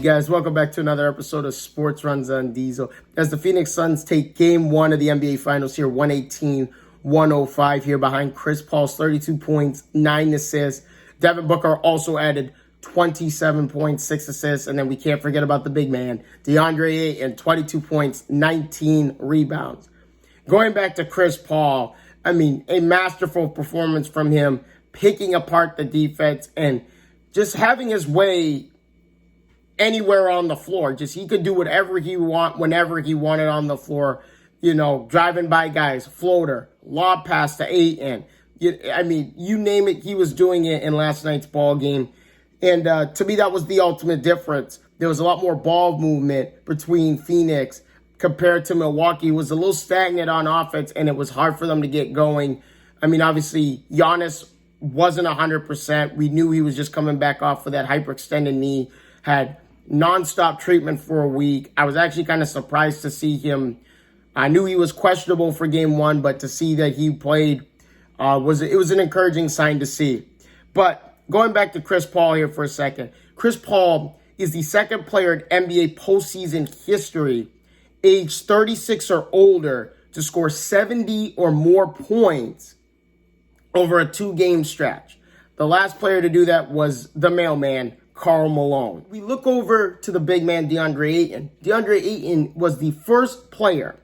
guys? Welcome back to another episode of Sports Runs on Diesel. As the Phoenix Suns take game one of the NBA Finals here, 118-105 here behind Chris Paul's 32 points, 9 assists. Devin Booker also added 27 points, 6 assists. And then we can't forget about the big man, DeAndre Ayton, 22 points, 19 rebounds. Going back to Chris Paul, a masterful performance from him, picking apart the defense and just having his way anywhere on the floor. Just he could do whatever he want, whenever he wanted on the floor. Driving by guys, floater, lob pass to Ayton. You name it, he was doing it in last night's ball game. And to me, that was the ultimate difference. There was a lot more ball movement between Phoenix compared to Milwaukee. It was a little stagnant on offense, and it was hard for them to get going. Obviously, Giannis wasn't 100%. We knew he was just coming back off of that hyperextended knee, had nonstop treatment for a week. I was actually kind of surprised to see him. I knew he was questionable for game one, but to see that he played was an encouraging sign to see. But going back to Chris Paul here for a second, Chris Paul is the second player in NBA postseason history, age 36 or older, to score 70 or more points over a 2-game stretch. The last player to do that was the mailman, Karl Malone. We look over to the big man, DeAndre Ayton. DeAndre Ayton was the first player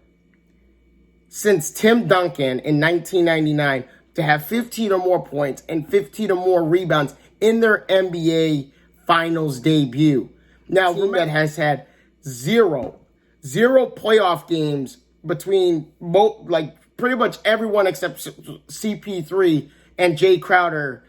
since Tim Duncan in 1999 to have 15 or more points and 15 or more rebounds in their NBA Finals debut. Now, that has had zero playoff games between both, pretty much everyone except CP3 and Jay Crowder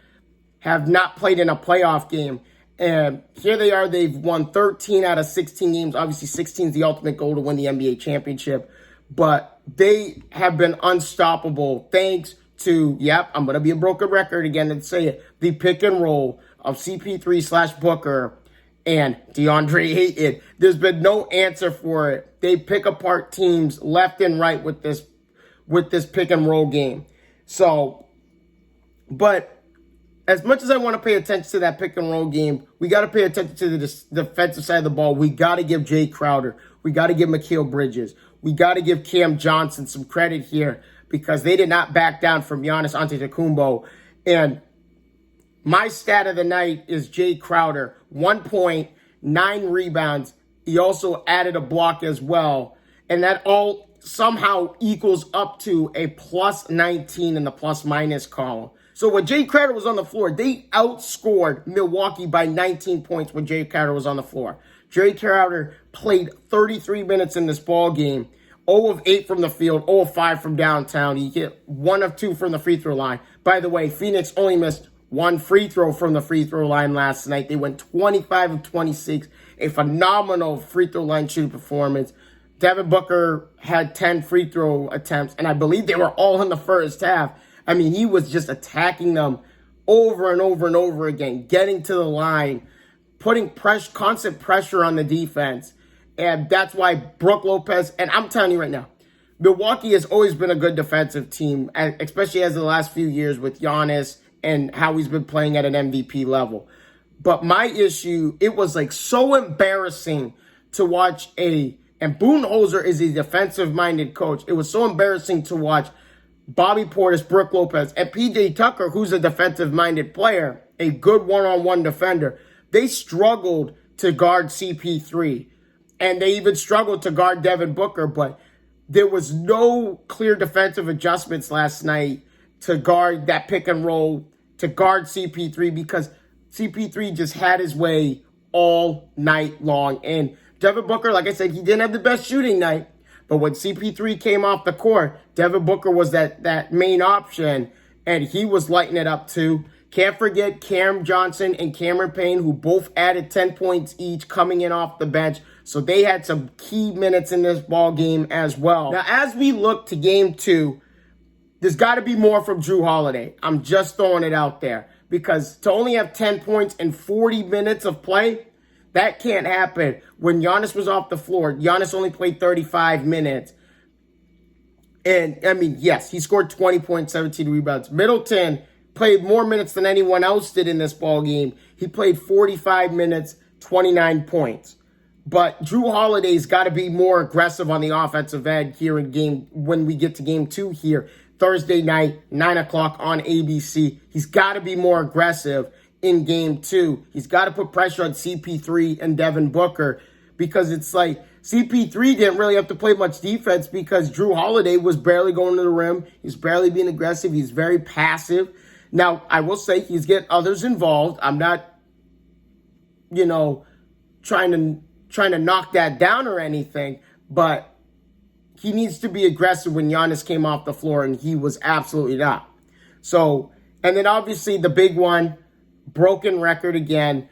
have not played in a playoff game. And here they are. They've won 13 out of 16 games. Obviously, 16 is the ultimate goal to win the NBA championship. But they have been unstoppable thanks to, I'm going to be a broken record again and say it, the pick and roll of CP3/Booker and DeAndre Ayton. There's been no answer for it. They pick apart teams left and right with this pick and roll game. But as much as I want to pay attention to that pick and roll game, we got to pay attention to the defensive side of the ball. We got to give Jay Crowder. We got to give Mikal Bridges. We got to give Cam Johnson some credit here because they did not back down from Giannis Antetokounmpo. And my stat of the night is Jay Crowder, 1 point, 9 rebounds. He also added a block as well. And that all somehow equals up to a plus 19 in the plus-minus column. So when Jay Crowder was on the floor, they outscored Milwaukee by 19 points when Jay Crowder was on the floor. Jay Crowder played 33 minutes in this ball game, 0 of 8 from the field, 0 of 5 from downtown. He hit 1 of 2 from the free throw line. By the way, Phoenix only missed 1 free throw from the free throw line last night. They went 25 of 26, a phenomenal free throw line shooting performance. Devin Booker had 10 free throw attempts, and I believe they were all in the first half. He was just attacking them over and over and over again, getting to the line, putting constant pressure on the defense. And that's why Brook Lopez, and I'm telling you right now, Milwaukee has always been a good defensive team, especially as the last few years with Giannis and how he's been playing at an MVP level. But my issue, it was so embarrassing to watch and Budenholzer is a defensive-minded coach. It was so embarrassing to watch Bobby Portis, Brook Lopez, and PJ Tucker, who's a defensive-minded player, a good one-on-one defender. They struggled to guard CP3, and they even struggled to guard Devin Booker, but there was no clear defensive adjustments last night to guard that pick and roll, to guard CP3, because CP3 just had his way all night long. And Devin Booker, like I said, he didn't have the best shooting night, but when CP3 came off the court, Devin Booker was that main option, and he was lighting it up too. Can't forget Cam Johnson and Cameron Payne, who both added 10 points each coming in off the bench. So they had some key minutes in this ball game as well. Now, as we look to game 2, there's got to be more from Jrue Holiday. I'm just throwing it out there because to only have 10 points in 40 minutes of play, that can't happen. When Giannis was off the floor, Giannis only played 35 minutes. And, yes, he scored 20 points, 17 rebounds. Middleton played more minutes than anyone else did in this ball game. He played 45 minutes, 29 points. But Drew Holiday's got to be more aggressive on the offensive end here when we get to game 2 here. Thursday night, 9 o'clock on ABC. He's got to be more aggressive in game 2. He's got to put pressure on CP3 and Devin Booker, because it's like CP3 didn't really have to play much defense because Drew Holiday was barely going to the rim. He's barely being aggressive. He's very passive. Now, I will say he's getting others involved. I'm not, trying to knock that down or anything, but he needs to be aggressive when Giannis came off the floor, and he was absolutely not. So, and then obviously the big one, broken record again,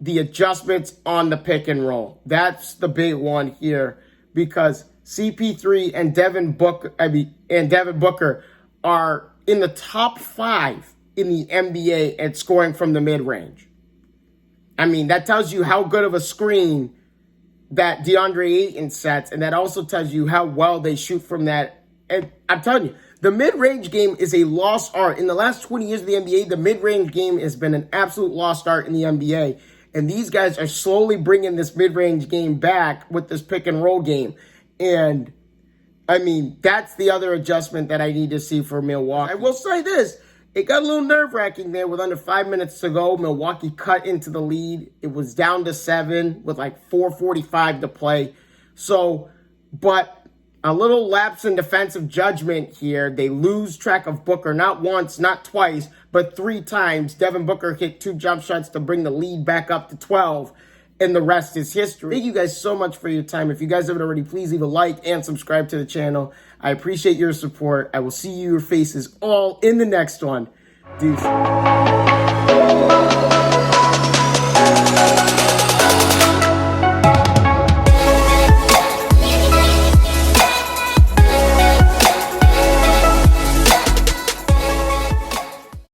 the adjustments on the pick and roll. That's the big one here, because CP3 and Devin Booker are in the top 5 in the NBA at scoring from the mid-range. I mean, that tells you how good of a screen that DeAndre Ayton sets, and that also tells you how well they shoot from that. And I'm telling you, the mid-range game is a lost art. In the last 20 years of the NBA, the mid-range game has been an absolute lost art in the NBA. And these guys are slowly bringing this mid-range game back with this pick-and-roll game. And, I mean, that's the other adjustment that I need to see for Milwaukee. I will say this. It got a little nerve-wracking there with under 5 minutes to go. Milwaukee cut into the lead. It was down to 7 with like 4:45 to play. So, but a little lapse in defensive judgment here. They lose track of Booker, not once, not twice, but 3 times. Devin Booker hit 2 jump shots to bring the lead back up to 12. And the rest is history. Thank you guys so much for your time. If you guys haven't already, please leave a like and subscribe to the channel. I appreciate your support. I will see your faces all in the next one. Deuces.